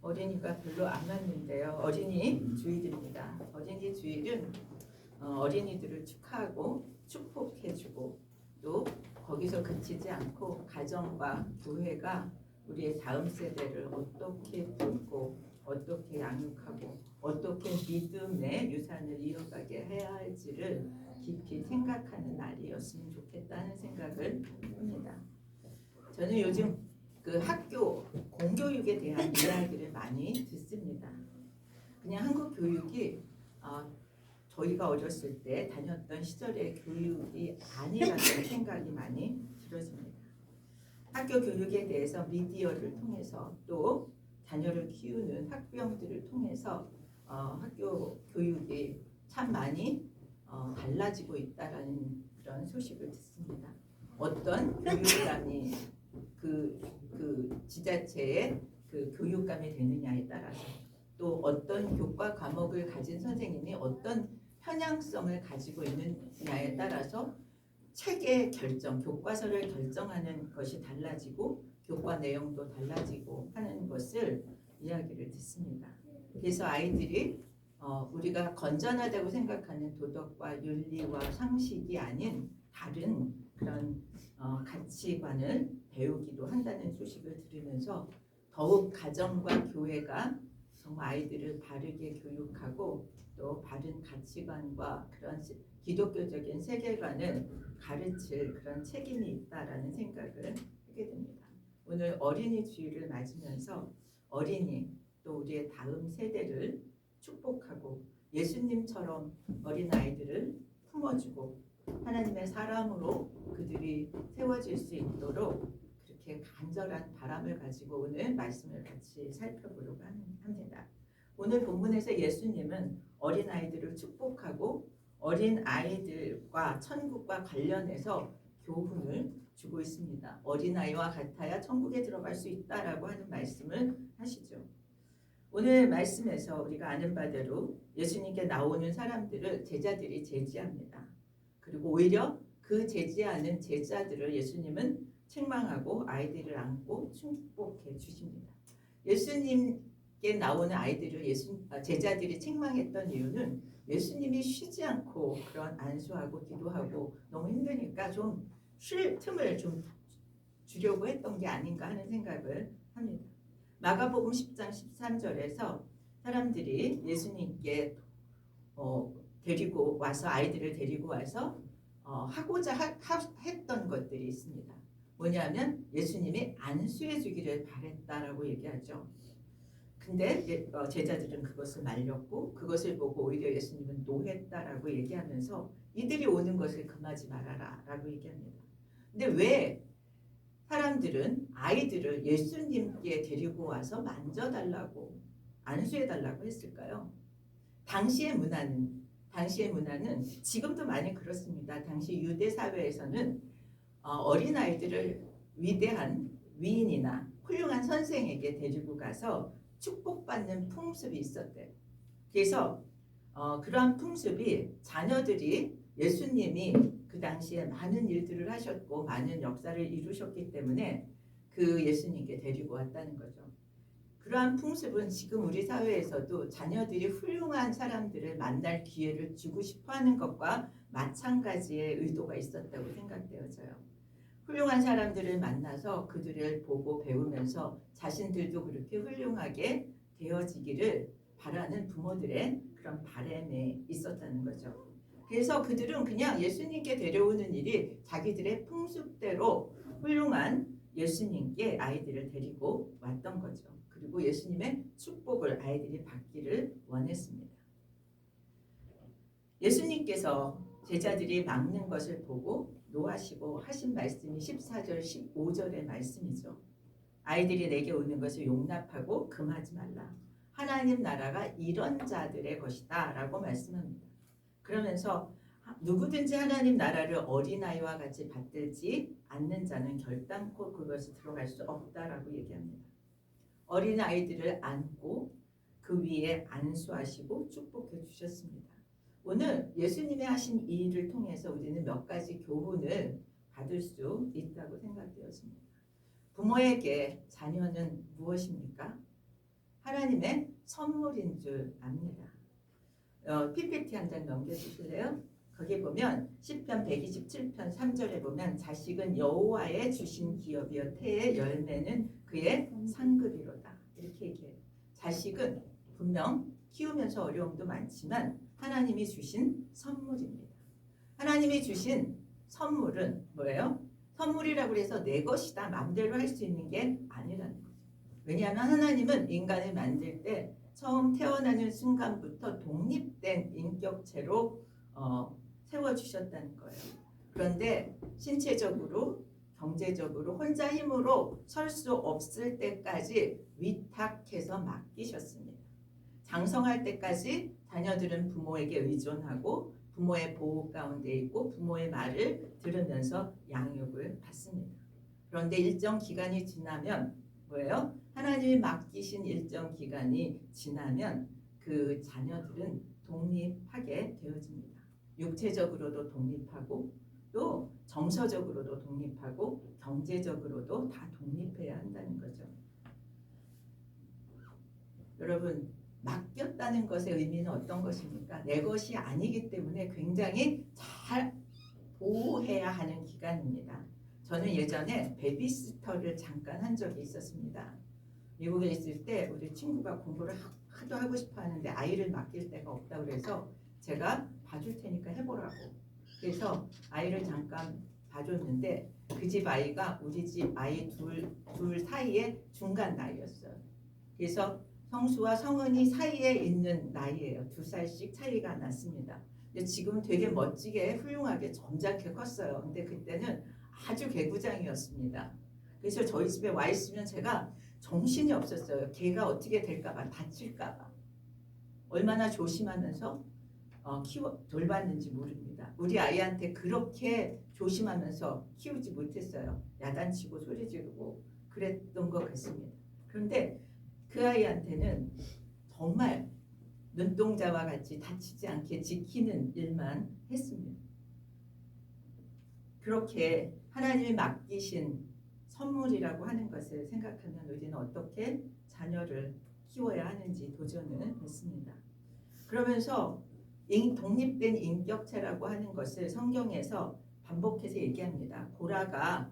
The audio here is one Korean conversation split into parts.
어린이가 별로 안 맞는데요. 어린이 주일입니다. 어린이 주일은 어린이들을 축하하고 축복해주고 또 거기서 그치지 않고 가정과 교회가 우리의 다음 세대를 어떻게 돕고 어떻게 양육하고 어떻게 믿음의 유산을 이어가게 해야 할지를 깊이 생각하는 날이었으면 좋겠다는 생각을 합니다. 저는 요즘 그 학교 공교육에 대한 이야기를 많이 듣습니다. 그냥 한국 교육이 저희가 어렸을 때 다녔던 시절의 교육이 아니라는 생각이 많이 들어집니다. 학교 교육에 대해서 미디어를 통해서 또 자녀를 키우는 학부형들을 통해서 학교 교육이 참 많이 달라지고 있다라는 그런 소식을 듣습니다. 어떤 교육감이 그 지자체의 그 교육감이 되느냐에 따라서 또 어떤 교과 과목을 가진 선생님이 어떤 편향성을 가지고 있느냐에 따라서 책의 결정, 교과서를 결정하는 것이 달라지고 교과 내용도 달라지고 하는 것을 이야기를 듣습니다. 그래서 아이들이 우리가 건전하다고 생각하는 도덕과 윤리와 상식이 아닌 다른 그런 가치관을 배우기도 한다는 소식을 들으면서 더욱 가정과 교회가 정말 아이들을 바르게 교육하고 또 바른 가치관과 그런 기독교적인 세계관을 가르칠 그런 책임이 있다라는 생각을 하게 됩니다. 오늘 어린이 주일을 맞으면서 어린이 또 우리의 다음 세대를 축복하고 예수님처럼 어린아이들을 품어주고 하나님의 사람으로 그들이 세워질 수 있도록 그렇게 간절한 바람을 가지고 오늘 말씀을 같이 살펴보려고 합니다. 오늘 본문에서 예수님은 어린아이들을 축복하고 어린아이들과 천국과 관련해서 교훈을 주고 있습니다. 어린아이와 같아야 천국에 들어갈 수 있다라고 하는 말씀을 하시죠. 오늘 말씀에서 우리가 아는 바대로 예수님께 나오는 사람들을 제자들이 제지합니다. 그리고 오히려 그 제지하는 제자들을 예수님은 책망하고 아이들을 안고 축복해 주십니다. 예수님께 나오는 아이들을 제자들이 책망했던 이유는 예수님이 쉬지 않고 그런 안수하고 기도하고 너무 힘드니까 좀 쉴 틈을 좀 주려고 했던 게 아닌가 하는 생각을 합니다. 마가복음 10장 13절에서 사람들이 예수님께 데리고 와서 아이들을 데리고 와서 하고자 했던 것들이 있습니다. 뭐냐면 예수님이 안수해 주기를 바랬다라고 얘기하죠. 근데 제자들은 그것을 말렸고 그것을 보고 오히려 예수님은 노했다라고 얘기하면서 이들이 오는 것을 금하지 말아라 라고 얘기합니다. 근데 왜 사람들은 아이들을 예수님께 데리고 와서 만져달라고 안수해달라고 했을까요? 당시의 문화는 지금도 많이 그렇습니다. 당시 유대 사회에서는 어린아이들을 위대한 위인이나 훌륭한 선생에게 데리고 가서 축복받는 풍습이 있었대요. 그래서 그러한 풍습이 자녀들이 예수님이 그 당시에 많은 일들을 하셨고 많은 역사를 이루셨기 때문에 그 예수님께 데리고 왔다는 거죠. 그러한 풍습은 지금 우리 사회에서도 자녀들이 훌륭한 사람들을 만날 기회를 주고 싶어하는 것과 마찬가지의 의도가 있었다고 생각되어져요. 훌륭한 사람들을 만나서 그들을 보고 배우면서 자신들도 그렇게 훌륭하게 되어지기를 바라는 부모들의 그런 바람에 있었다는 거죠. 그래서 그들은 그냥 예수님께 데려오는 일이 자기들의 풍습대로 훌륭한 예수님께 아이들을 데리고 왔던 거죠. 그리고 예수님의 축복을 아이들이 받기를 원했습니다. 예수님께서 제자들이 막는 것을 보고 노하시고 하신 말씀이 14절 15절의 말씀이죠. 아이들이 내게 오는 것을 용납하고 금하지 말라. 하나님 나라가 이런 자들의 것이다 라고 말씀합니다. 그러면서 누구든지 하나님 나라를 어린아이와 같이 받들지 않는 자는 결단코 그것에 들어갈 수 없다라고 얘기합니다. 어린아이들을 안고 그 위에 안수하시고 축복해 주셨습니다. 오늘 예수님이 하신 이 일을 통해서 우리는 몇 가지 교훈을 받을 수 있다고 생각되었습니다. 부모에게 자녀는 무엇입니까? 하나님의 선물인 줄 압니다. PPT 한 장 넘겨주실래요? 거기 보면 시편 127편 3절에 보면 자식은 여호와의 주신 기업이여 태의 열매는 그의 상급이로다. 이렇게 얘기해요. 자식은 분명 키우면서 어려움도 많지만 하나님이 주신 선물입니다. 하나님이 주신 선물은 뭐예요? 선물이라고 해서 내 것이다 마음대로 할 수 있는 게 아니라는 거죠. 왜냐하면 하나님은 인간을 만들 때 처음 태어나는 순간부터 독립된 인격체로 세워주셨다는 거예요. 그런데 신체적으로 경제적으로 혼자 힘으로 설 수 없을 때까지 위탁해서 맡기셨습니다. 장성할 때까지 자녀들은 부모에게 의존하고 부모의 보호 가운데 있고 부모의 말을 들으면서 양육을 받습니다. 그런데 일정 기간이 지나면 뭐예요? 하나님이 맡기신 일정 기간이 지나면 그 자녀들은 독립하게 되어집니다. 육체적으로도 독립하고 또 정서적으로도 독립하고 경제적으로도 다 독립해야 한다는 거죠. 여러분, 맡겼다는 것의 의미는 어떤 것입니까? 내 것이 아니기 때문에 굉장히 잘 보호해야 하는 기간입니다. 저는 예전에 베비시터를 잠깐 한 적이 있었습니다. 미국에 있을 때 우리 친구가 공부를 하도 하고 싶어 하는데 아이를 맡길 데가 없다고 그래서 제가 봐줄 테니까 해보라고. 그래서 아이를 잠깐 봐줬는데 그 집 아이가 우리 집 아이 둘 사이의 중간 나이였어요. 그래서 성수와 성은이 사이에 있는 나이예요. 2살씩 차이가 났습니다. 근데 지금 되게 멋지게 훌륭하게 점잖게 컸어요. 근데 그때는 아주 개구장이었습니다. 그래서 저희 집에 와 있으면 제가 정신이 없었어요. 걔가 어떻게 될까봐 다칠까봐. 얼마나 조심하면서 돌봤는지 모릅니다. 우리 아이한테 그렇게 조심하면서 키우지 못했어요. 야단치고 소리 지르고 그랬던 것 같습니다. 그런데 그 아이한테는 정말 눈동자와 같이 다치지 않게 지키는 일만 했습니다. 그렇게 하나님이 맡기신 선물이라고 하는 것을 생각하면 우리는 어떻게 자녀를 키워야 하는지 도전을 했습니다. 그러면서 독립된 인격체라고 하는 것을 성경에서 반복해서 얘기합니다. 고라가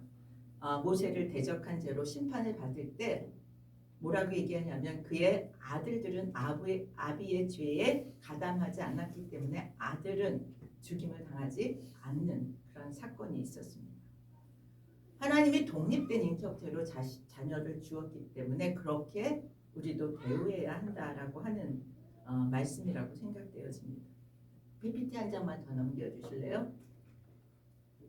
모세를 대적한 죄로 심판을 받을 때 뭐라고 얘기하냐면 그의 아들들은 아비의 죄에 가담하지 않았기 때문에 아들은 죽임을 당하지 않는 그런 사건이 있었습니다. 하나님이 독립된 인격체로 자녀를 주었기 때문에 그렇게 우리도 대우해야 한다라고 하는 말씀이라고 생각되어집니다. PPT 한 장만 더 넘겨주실래요?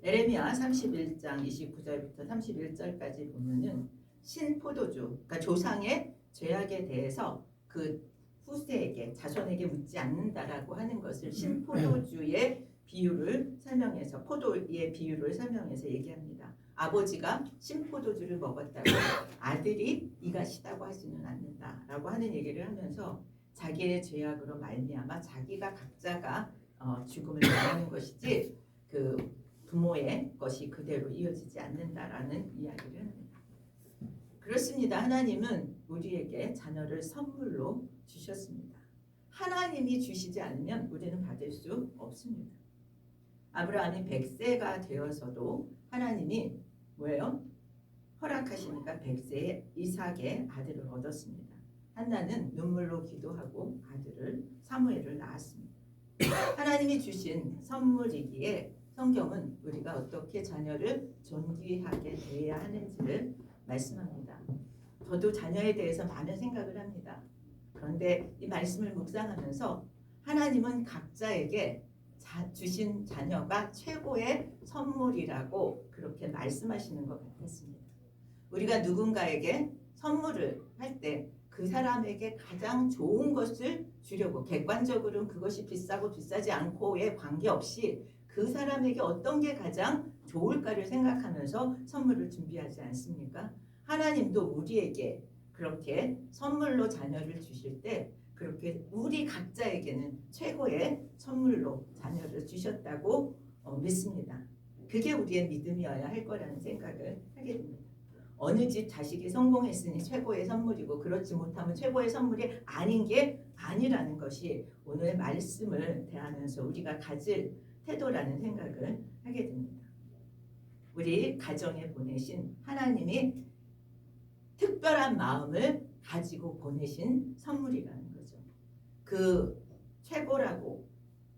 에레미야 31장 29절부터 31절까지 보면은 신포도주, 그러니까 조상의 죄악에 대해서 그 후세에게 자손에게 묻지 않는다라고 하는 것을 신포도주의 비유를 설명해서 포도의 비유를 설명해서 얘기합니다. 아버지가 신포도주를 먹었다고 아들이 이가 시다고 하지는 않는다라고 하는 얘기를 하면서 자기의 죄악으로 말미암아 자기가 각자가 죽음을 당하는 것이지 그 부모의 것이 그대로 이어지지 않는다라는 이야기를 합니다. 그렇습니다. 하나님은 우리에게 자녀를 선물로 주셨습니다. 하나님이 주시지 않으면 우리는 받을 수 없습니다. 아브라함이 100세가 되어서도 하나님이 뭐예요? 허락하시니까 100세에 이삭의 아들을 얻었습니다. 한나는 눈물로 기도하고 아들을 사무엘을 낳았습니다. 하나님이 주신 선물이기에 성경은 우리가 어떻게 자녀를 존귀하게 대해야 하는지를 말씀합니다. 저도 자녀에 대해서 많은 생각을 합니다. 그런데 이 말씀을 묵상하면서 하나님은 각자에게 주신 자녀가 최고의 선물이라고 그렇게 말씀하시는 것 같았습니다. 우리가 누군가에게 선물을 할 때 그 사람에게 가장 좋은 것을 주려고 객관적으로는 그것이 비싸고 비싸지 않고에 관계없이 그 사람에게 어떤 게 가장 좋을까를 생각하면서 선물을 준비하지 않습니까? 하나님도 우리에게 그렇게 선물로 자녀를 주실 때 그렇게 우리 각자에게는 최고의 선물로 자녀를 주셨다고 믿습니다. 그게 우리의 믿음이어야 할 거라는 생각을 하게 됩니다. 어느 집 자식이 성공했으니 최고의 선물이고 그렇지 못하면 최고의 선물이 아닌 게 아니라는 것이 오늘 말씀을 대하면서 우리가 가질 태도라는 생각을 하게 됩니다. 우리 가정에 보내신 하나님이 특별한 마음을 가지고 보내신 선물이라는 거죠. 그 최고라고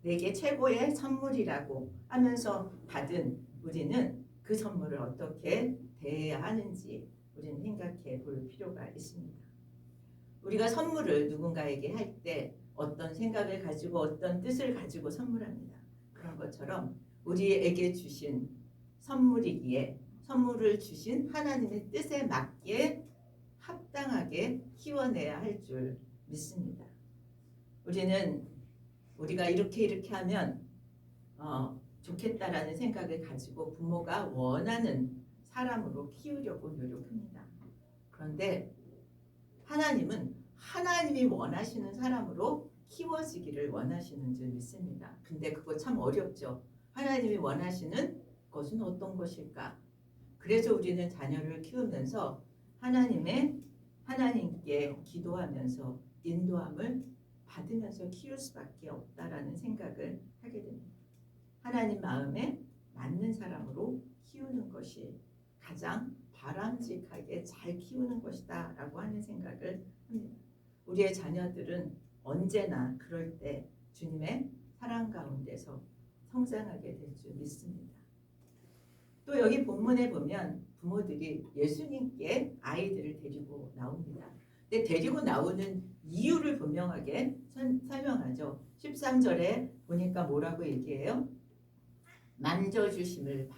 내게 최고의 선물이라고 하면서 받은 우리는 그 선물을 어떻게 대해야 하는지 우리는 생각해 볼 필요가 있습니다. 우리가 선물을 누군가에게 할 때 어떤 생각을 가지고 어떤 뜻을 가지고 선물합니다. 그런 것처럼 우리에게 주신 선물이기에 선물을 주신 하나님의 뜻에 맞게 합당하게 키워내야 할 줄 믿습니다. 우리가 이렇게 하면 좋겠다라는 생각을 가지고 부모가 원하는 사람으로 키우려고 노력합니다. 그런데 하나님은 하나님이 원하시는 사람으로 키워지기를 원하시는 줄 믿습니다. 근데 그거 참 어렵죠. 하나님이 원하시는 것은 어떤 것일까? 그래서 우리는 자녀를 키우면서 하나님께 기도하면서 인도함을 받으면서 키울 수밖에 없다라는 생각을 하게 됩니다. 하나님 마음에 맞는 사람으로 키우는 것이 가장 바람직하게 잘 키우는 것이다 라고 하는 생각을 합니다. 우리의 자녀들은 언제나 그럴 때 주님의 사랑 가운데서 성장하게 될 줄 믿습니다. 또 여기 본문에 보면 부모들이 예수님께 아이들을 데리고 나옵니다. 근데 데리고 나오는 이유를 분명하게 설명하죠. 13절에 보니까 뭐라고 얘기해요? 만져주심을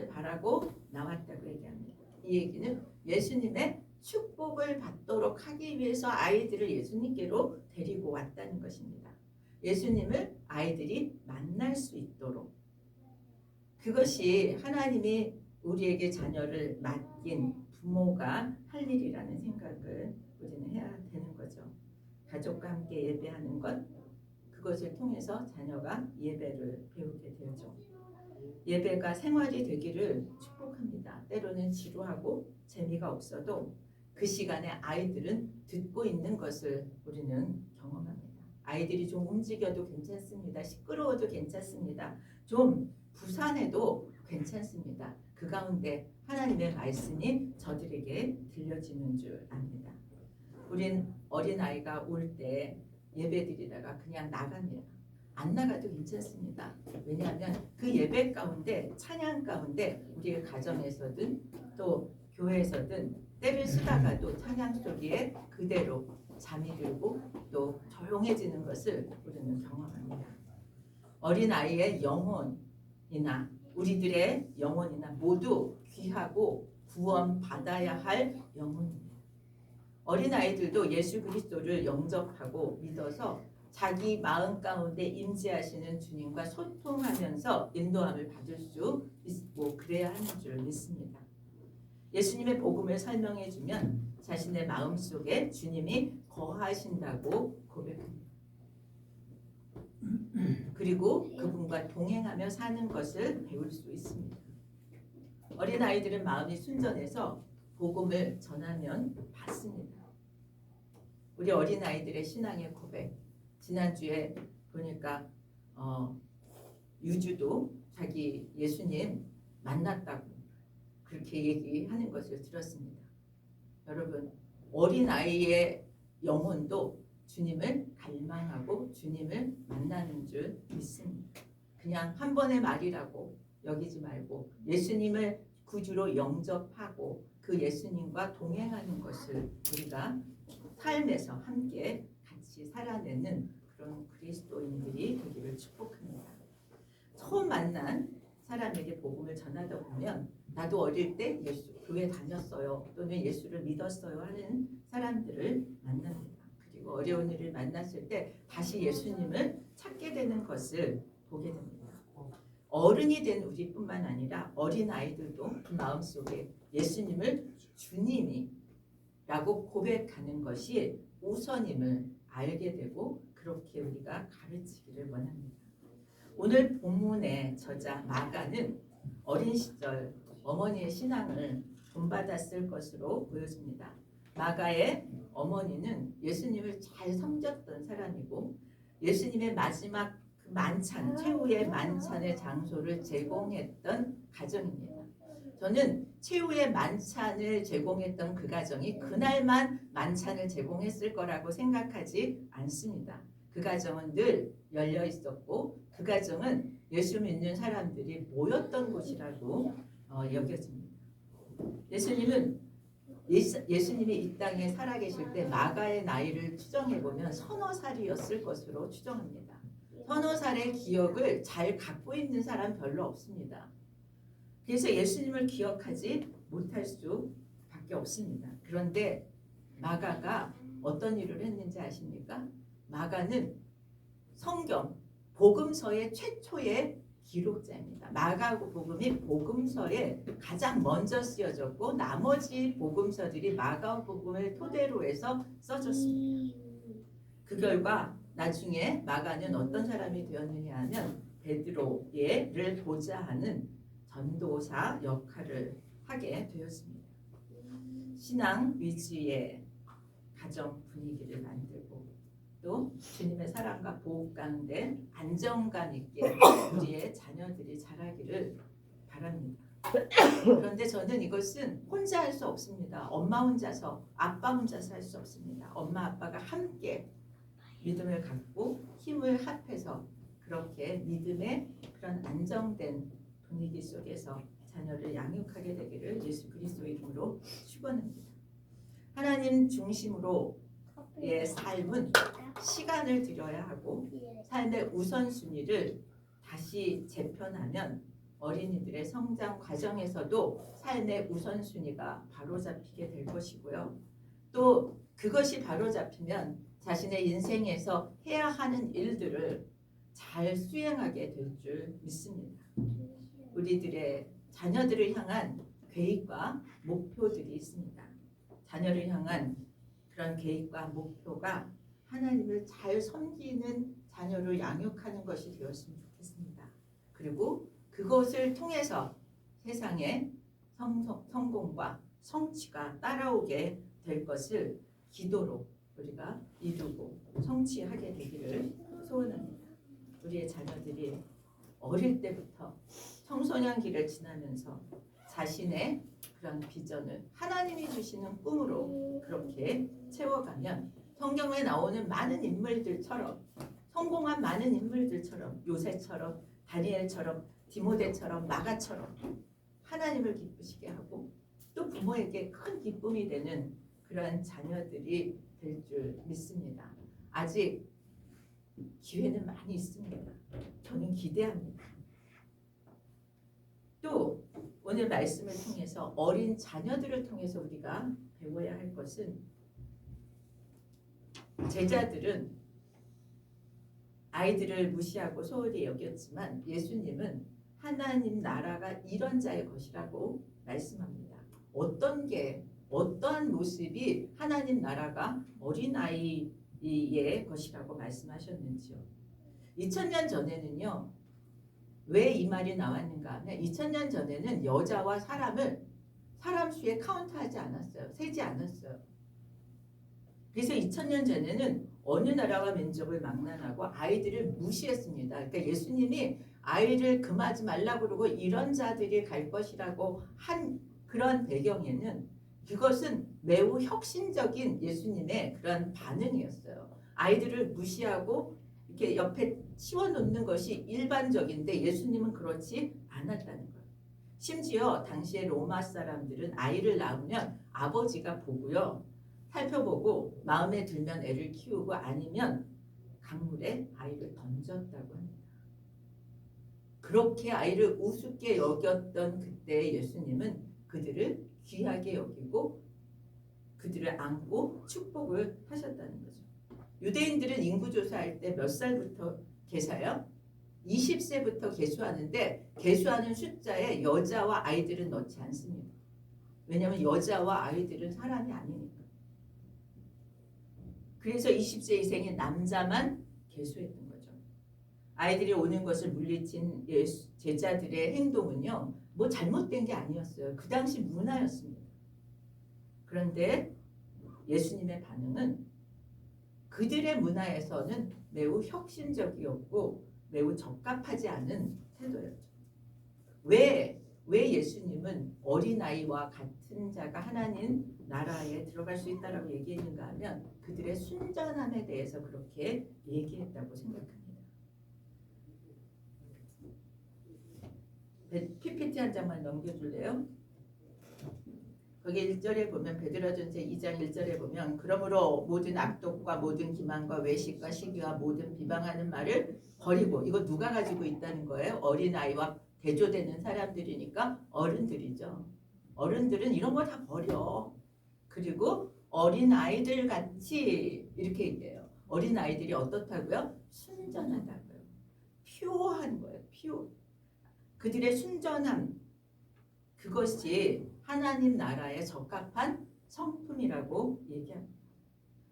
바라고 나왔다고 얘기합니다. 이 얘기는 예수님의 축복을 받도록 하기 위해서 아이들을 예수님께로 데리고 왔다는 것입니다. 예수님을 아이들이 만날 수 있도록, 그것이 하나님이 우리에게 자녀를 맡긴 부모가 할 일이라는 생각을 우리는 해야 되는 거죠. 가족과 함께 예배하는 것, 그것을 통해서 자녀가 예배를 배우게 되죠. 예배가 생활이 되기를 축복합니다. 때로는 지루하고 재미가 없어도 그 시간에 아이들은 듣고 있는 것을 우리는 경험합니다. 아이들이 좀 움직여도 괜찮습니다. 시끄러워도 괜찮습니다. 좀 부산해도 괜찮습니다. 그 가운데 하나님의 말씀이 저들에게 들려지는 줄 압니다. 우린 어린아이가 올 때 예배드리다가 그냥 나갑니다. 안 나가도 괜찮습니다. 왜냐하면 그 예배 가운데, 찬양 가운데 우리의 가정에서든 또 교회에서든 때를 쓰다가도 찬양 소리에 그대로 잠이 들고 또 조용해지는 것을 우리는 경험합니다. 어린아이의 영혼이나 우리들의 영혼이나 모두 귀하고 구원받아야 할 영혼입니다. 어린아이들도 예수 그리스도를 영접하고 믿어서 자기 마음 가운데 임재하시는 주님과 소통하면서 인도함을 받을 수 있고 그래야 하는 줄 믿습니다. 예수님의 복음을 설명해주면 자신의 마음속에 주님이 거하신다고 고백합니다. 그리고 그분과 동행하며 사는 것을 배울 수 있습니다. 어린아이들은 마음이 순전해서 복음을 전하면 받습니다. 우리 어린아이들의 신앙의 고백, 지난주에 보니까 유주도 자기 예수님 만났다고 그렇게 얘기하는 것을 들었습니다. 여러분, 어린아이의 영혼도 주님을 갈망하고 주님을 만나는 줄 믿습니다. 그냥 한 번의 말이라고 여기지 말고 예수님을 구주로 영접하고 그 예수님과 동행하는 것을 우리가 삶에서 함께 같이 살아내는 그런 그리스도인들이 되기를 축복합니다. 처음 만난 사람에게 복음을 전하다 보면 나도 어릴 때 교회 다녔어요 또는 예수를 믿었어요 하는 사람들을 만납니다. 그리고 어려운 일을 만났을 때 다시 예수님을 찾게 되는 것을 보게 됩니다. 어른이 된 우리뿐만 아니라 어린아이들도 그 마음속에 예수님을 주님이라고 고백하는 것이 우선임을 알게 되고 그렇게 우리가 가르치기를 원합니다. 오늘 본문의 저자 마가는 어린 시절 어머니의 신앙을 본받았을 것으로 보여집니다. 마가의 어머니는 예수님을 잘 섬겼던 사람이고 예수님의 마지막 그 만찬, 최후의 만찬의 장소를 제공했던 가정입니다. 저는 최후의 만찬을 제공했던 그 가정이 그날만 만찬을 제공했을 거라고 생각하지 않습니다. 그 가정은 늘 열려 있었고 그 가정은 예수 믿는 사람들이 모였던 곳이라고 여겨집니다. 예수님이 이 땅에 살아계실 때 마가의 나이를 추정해보면 서너 살이었을 것으로 추정합니다. 서너 살의 기억을 잘 갖고 있는 사람 별로 없습니다. 그래서 예수님을 기억하지 못할 수밖에 없습니다. 그런데 마가가 어떤 일을 했는지 아십니까? 마가는 성경, 복음서의 최초의 기록자입니다. 마가복음이 복음서에 가장 먼저 쓰여졌고 나머지 복음서들이 마가복음을 토대로 해서 써졌습니다. 그 결과 나중에 마가는 어떤 사람이 되었느냐 하면 베드로를 보좌하는 전도사 역할을 하게 되었습니다. 신앙 위주의 가정 분위기를 만들고 또 주님의 사랑과 보호 가운데 안정감 있게 우리의 자녀들이 자라기를 바랍니다. 그런데 저는 이것은 혼자 할 수 없습니다. 엄마 혼자서, 아빠 혼자서 할 수 없습니다. 엄마, 아빠가 함께 믿음을 갖고 힘을 합해서 그렇게 믿음의 그런 안정된 분위기 속에서 자녀를 양육하게 되기를 예수 그리스도의 이름으로 축원합니다. 하나님 중심으로의 삶은 시간을 들여야 하고 삶의 우선순위를 다시 재편하면 어린이들의 성장 과정에서도 삶의 우선순위가 바로잡히게 될 것이고요. 또 그것이 바로잡히면 자신의 인생에서 해야 하는 일들을 잘 수행하게 될 줄 믿습니다. 우리들의 자녀들을 향한 계획과 목표들이 있습니다. 자녀를 향한 그런 계획과 목표가 하나님을 잘 섬기는 자녀를 양육하는 것이 되었으면 좋겠습니다. 그리고 그것을 통해서 세상에 성공과 성취가 따라오게 될 것을 기도로 우리가 이루고 성취하게 되기를 소원합니다. 우리의 자녀들이 어릴 때부터 청소년기를 지나면서 자신의 그런 비전을 하나님이 주시는 꿈으로 그렇게 채워가면 성경에 나오는 많은 인물들처럼 성공한 많은 인물들처럼 요셉처럼 다니엘처럼 디모데처럼 마가처럼 하나님을 기쁘시게 하고 또 부모에게 큰 기쁨이 되는 그러한 자녀들이 될 줄 믿습니다. 아직 기회는 많이 있습니다. 저는 기대합니다. 또 오늘 말씀을 통해서 어린 자녀들을 통해서 우리가 배워야 할 것은 제자들은 아이들을 무시하고 소홀히 여겼지만 예수님은 하나님 나라가 이런 자의 것이라고 말씀합니다. 어떠한 모습이 하나님 나라가 어린아이의 것이라고 말씀하셨는지요. 2000년 전에는요. 왜 이 말이 나왔는가 하면 2000년 전에는 여자와 사람을 사람 수에 카운트하지 않았어요. 세지 않았어요. 그래서 2000년 전에는 어느 나라와 민족을 망라하고 아이들을 무시했습니다. 그러니까 예수님이 아이를 금하지 말라고 그러고 이런 자들이 갈 것이라고 한 그런 배경에는 그것은 매우 혁신적인 예수님의 그런 반응이었어요. 아이들을 무시하고 이렇게 옆에 치워놓는 것이 일반적인데 예수님은 그렇지 않았다는 거예요. 심지어 당시에 로마 사람들은 아이를 낳으면 아버지가 보고요. 살펴보고 마음에 들면 애를 키우고 아니면 강물에 아이를 던졌다고 합니다. 그렇게 아이를 우습게 여겼던 그때의 예수님은 그들을 귀하게 여기고 그들을 안고 축복을 하셨다는 거죠. 유대인들은 인구조사할 때 몇 살부터 계사요? 20세부터 계수하는데 계수하는 숫자에 여자와 아이들은 넣지 않습니다. 왜냐하면 여자와 아이들은 사람이 아니니까. 그래서 20세 이상의 남자만 계수했던 거죠. 아이들이 오는 것을 물리친 제자들의 행동은요. 뭐 잘못된 게 아니었어요. 그 당시 문화였습니다. 그런데 예수님의 반응은 그들의 문화에서는 매우 혁신적이었고 매우 적합하지 않은 태도였죠. 왜 예수님은 어린아이와 같은 자가 하나님 나라에 들어갈 수 있다라고 얘기했는가 하면 그들의 순전함에 대해서 그렇게 얘기했다고 생각합니다. PPT 한 장만 넘겨줄래요? 거기 1절에 보면 베드로전서 2장 1절에 보면 그러므로 모든 악독과 모든 기만과 외식과 시기와 모든 비방하는 말을 버리고, 이거 누가 가지고 있다는 거예요? 어린아이와 대조되는 사람들이니까 어른들이죠. 어른들은 이런 거 다 버려. 그리고 어린아이들 같이 이렇게 얘기해요. 어린아이들이 어떻다고요? 순전하다고요. 퓨어한 거예요. 퓨어. 그들의 순전함, 그것이 하나님 나라에 적합한 성품이라고 얘기합니다.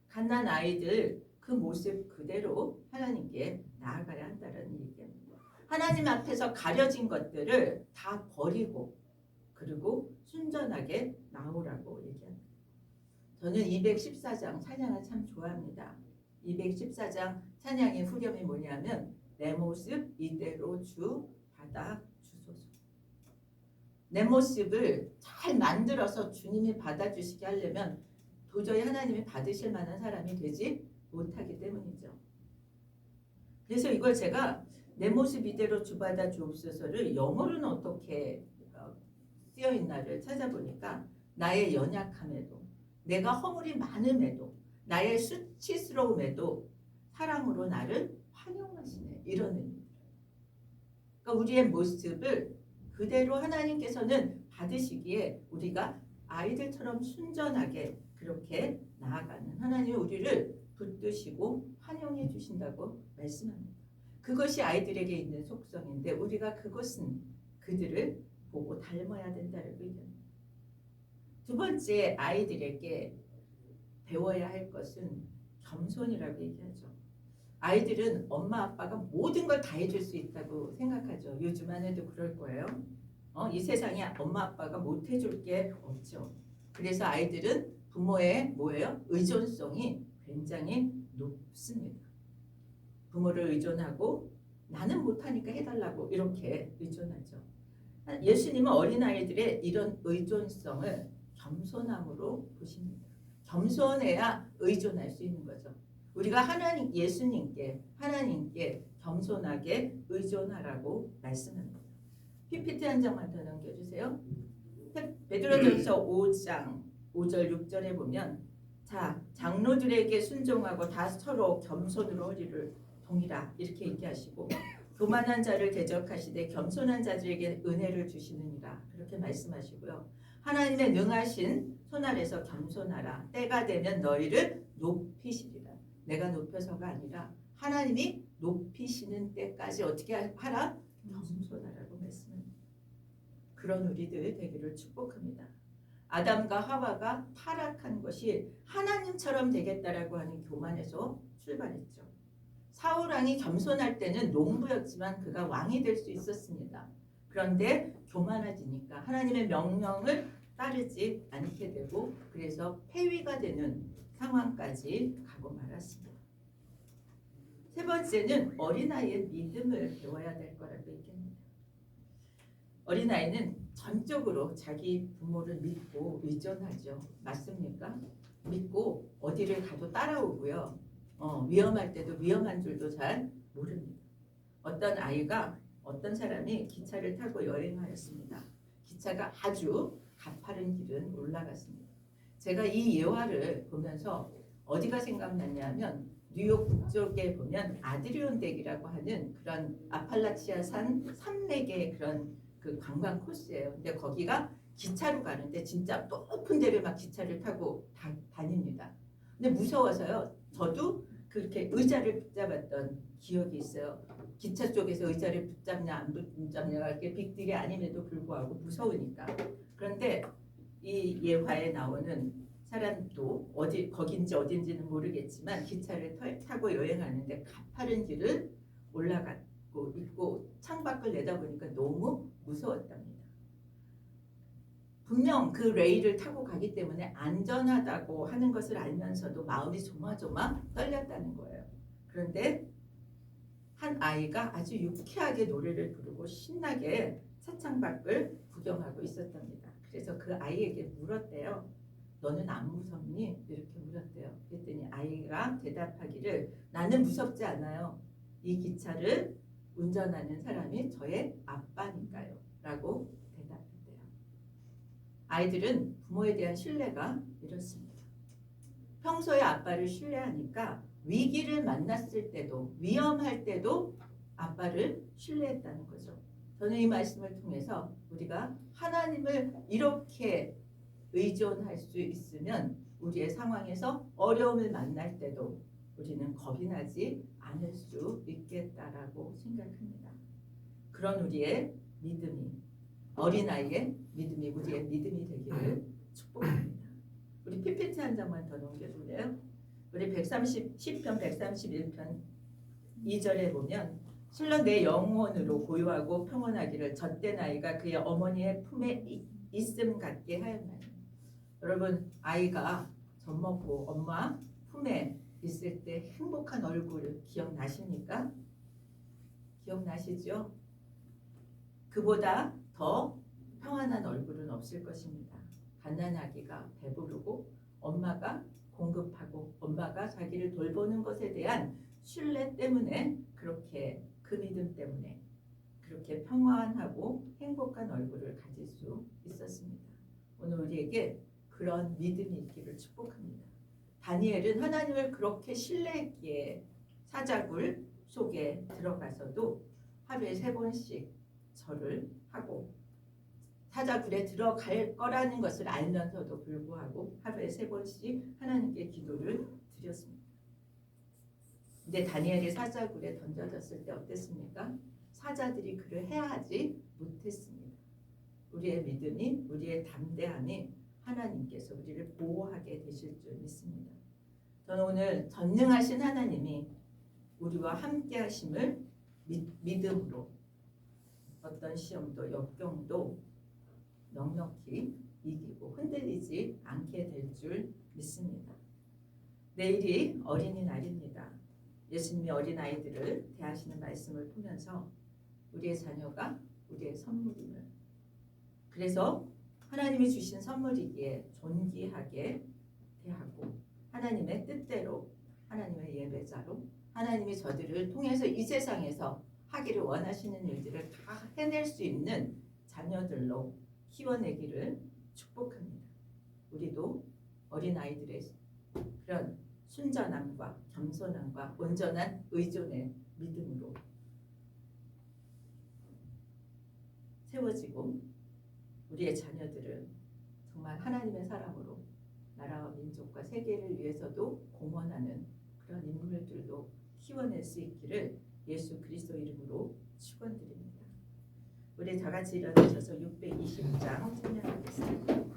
갓난 아이들 그 모습 그대로 하나님께 나아가야 한다는 얘기입니다. 하나님 앞에서 가려진 것들을 다 버리고 그리고 순전하게 나오라고 얘기합니다. 저는 214장 찬양을 참 좋아합니다. 214장 찬양의 후렴이 뭐냐면 내 모습 이대로 주 받아 주소서. 내 모습을 잘 만들어서 주님이 받아주시게 하려면 도저히 하나님이 받으실 만한 사람이 되지 못하기 때문이죠. 그래서 이걸 제가 내 모습 이대로 주받아 주옵소서를 영어로는 어떻게 쓰여 있나를 찾아보니까 나의 연약함에도 내가 허물이 많음에도 나의 수치스러움에도 사랑으로 나를 환영하시네, 이런 의미입니다. 그러니까 우리의 모습을 그대로 하나님께서는 받으시기에 우리가 아이들처럼 순전하게 그렇게 나아가는 하나님이 우리를 붙드시고 환영해 주신다고 말씀합니다. 그것이 아이들에게 있는 속성인데 우리가 그것은 그들을 보고 닮아야 된다는 의견입니다. 두 번째, 아이들에게 배워야 할 것은 겸손이라고 얘기하죠. 아이들은 엄마 아빠가 모든 걸 다 해줄 수 있다고 생각하죠. 요즘 안에도 그럴 거예요. 이 세상에 엄마 아빠가 못 해줄 게 없죠. 그래서 아이들은 부모의 뭐예요? 의존성이 굉장히 높습니다. 부모를 의존하고 나는 못하니까 해달라고 이렇게 의존하죠. 예수님은 어린아이들의 이런 의존성을 겸손함으로 보십니다. 겸손해야 의존할 수 있는 거죠. 우리가 예수님께, 하나님께 겸손하게 의존하라고 말씀합니다. PPT 한 장만 더 넘겨주세요. 베드로전서 5장 5절 6절에 보면 자, 장로들에게 순종하고 다 서로 겸손으로 허리를 동이라 이렇게 얘기하시고 교만한 자를 대적하시되 겸손한 자들에게 은혜를 주시느니라 그렇게 말씀하시고요. 하나님의 능하신 손 아래서 겸손하라. 때가 되면 너희를 높이시리라. 내가 높여서가 아니라 하나님이 높이시는 때까지 어떻게 하라? 겸손하라고 말씀합니다. 그런 우리들 되기를 축복합니다. 아담과 하와가 타락한 것이 하나님처럼 되겠다라고 하는 교만에서 출발했죠. 사울 왕이 겸손할 때는 농부였지만 그가 왕이 될 수 있었습니다. 그런데 교만해지니까 하나님의 명령을 따르지 않게 되고 그래서 폐위가 되는 상황까지 가고 말았습니다. 세 번째는 어린아이의 믿음을 배워야 될 거라고 얘기합니다. 어린아이는 전적으로 자기 부모를 믿고 의존하죠. 맞습니까? 믿고 어디를 가도 따라오고요. 위험할 때도 위험한 줄도 잘 모릅니다. 어떤 사람이 기차를 타고 여행하였습니다. 기차가 아주 가파른 길은 올라갔습니다. 제가 이 예화를 보면서 어디가 생각났냐면 뉴욕 북쪽에 보면 아드리온덱이라고 하는 그런 아팔라치아산 산맥의 그런 그 관광 코스예요. 근데 거기가 기차로 가는데 진짜 높은 데를 막 기차를 타고 다닙니다. 근데 무서워서요. 저도 그렇게 의자를 붙잡았던 기억이 있어요. 기차 쪽에서 의자를 붙잡냐 안 붙잡냐가 이렇게 빅딜이 아님에도 불구하고 무서우니까. 그런데 이 예화에 나오는 사람도 거긴지 어딘지는 모르겠지만 기차를 타고 여행하는데 가파른 길을 올라갔고 있고 창밖을 내다보니까 너무 무서웠답니다. 분명 그 레일을 타고 가기 때문에 안전하다고 하는 것을 알면서도 마음이 조마조마 떨렸다는 거예요. 그런데 한 아이가 아주 유쾌하게 노래를 부르고 신나게 차창밖을 구경하고 있었답니다. 그래서 그 아이에게 물었대요. 너는 안 무섭니? 이렇게 물었대요. 그랬더니 아이가 대답하기를 나는 무섭지 않아요. 이 기차를 운전하는 사람이 저의 아빠니까요. 라고 대답했대요. 아이들은 부모에 대한 신뢰가 이렇습니다. 평소에 아빠를 신뢰하니까 위기를 만났을 때도 위험할 때도 아빠를 신뢰했다는 거죠. 저는 이 말씀을 통해서 우리가 하나님을 이렇게 의존할 수 있으면 우리의 상황에서 어려움을 만날 때도 우리는 겁이 나지 않을 수 있겠다라고 생각합니다. 그런 우리의 믿음이 어린아이의 믿음이 우리의 믿음이 되기를 축복합니다. 우리 PPT 한 장만 더 넘겨줄래요? 우리 130시편 131편 2절에 보면 실로 내 영혼으로 고요하고 평온하기를 젖된 아이가 그의 어머니의 품에 있음 같게 하였나니. 여러분 아이가 젖 먹고 엄마 품에 있을 때 행복한 얼굴 기억나십니까? 기억나시죠? 그보다 더 평안한 얼굴은 없을 것입니다. 갓난아기가 배부르고 엄마가 공급하고 엄마가 자기를 돌보는 것에 대한 신뢰 때문에 그렇게 그 믿음 때문에 그렇게 평안하고 행복한 얼굴을 가질 수 있었습니다. 오늘 우리에게 그런 믿음이 있기를 축복합니다. 다니엘은 하나님을 그렇게 신뢰했기에 사자굴 속에 들어가서도 하루에 3번씩 절을 하고 사자굴에 들어갈 거라는 것을 알면서도 불구하고 하루에 3번씩 하나님께 기도를 드렸습니다. 근데 다니엘이 사자굴에 던져졌을 때 어땠습니까? 사자들이 그를 해하지 못했습니다. 우리의 믿음이 우리의 담대함이 하나님께서 우리를 보호하게 되실 줄 믿습니다. 저는 오늘 전능하신 하나님이 우리와 함께 하심을 믿음으로 어떤 시험도 역경도 넉넉히 이기고 흔들리지 않게 될 줄 믿습니다. 내일이 어린이날입니다. 예수님이 어린아이들을 대하시는 말씀을 보면서 우리의 자녀가 우리의 선물임을 그래서 하나님이 주신 선물이기에 존귀하게 대하고 하나님의 뜻대로 하나님의 예배자로 하나님이 저들을 통해서 이 세상에서 하기를 원하시는 일들을 다 해낼 수 있는 자녀들로 키워내기를 축복합니다. 우리도 어린아이들의 그런 순전함과 겸손함과 온전한 의존의 믿음으로 세워지고 우리의 자녀들을 정말 하나님의 사람으로 나라와 민족과 세계를 위해서도 공헌하는 그런 인물들도 키워낼 수 있기를 예수 그리스도 이름으로 축원드립니다. 우리 다 같이 일어나셔서 620장 찬양하겠습니다.